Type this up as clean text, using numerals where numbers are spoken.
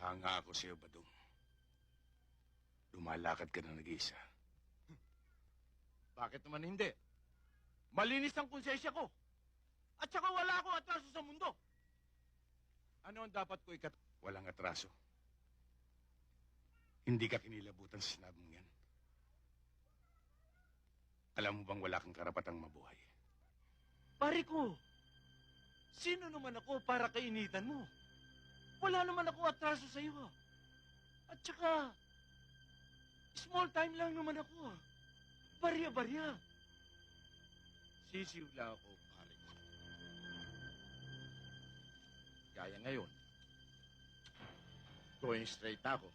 Hanga ako sa'yo, Badong. Lumalakad ka na nag-iisa. Bakit naman hindi? Malinis ang konsensya ko. At saka wala akong atraso sa mundo. Ano ang dapat ko ikat... Walang atraso. Hindi ka kinilabutan sa sinabi mong yan. Alam mo bang wala kang karapatang mabuhay? Pare ko, sino naman ako para kainitan mo? Wala naman ako atraso sa iyo. At saka, small time lang naman ako. Barya-barya. Sisiw lang ako, pare ko. Gaya ngayon, going straight ako.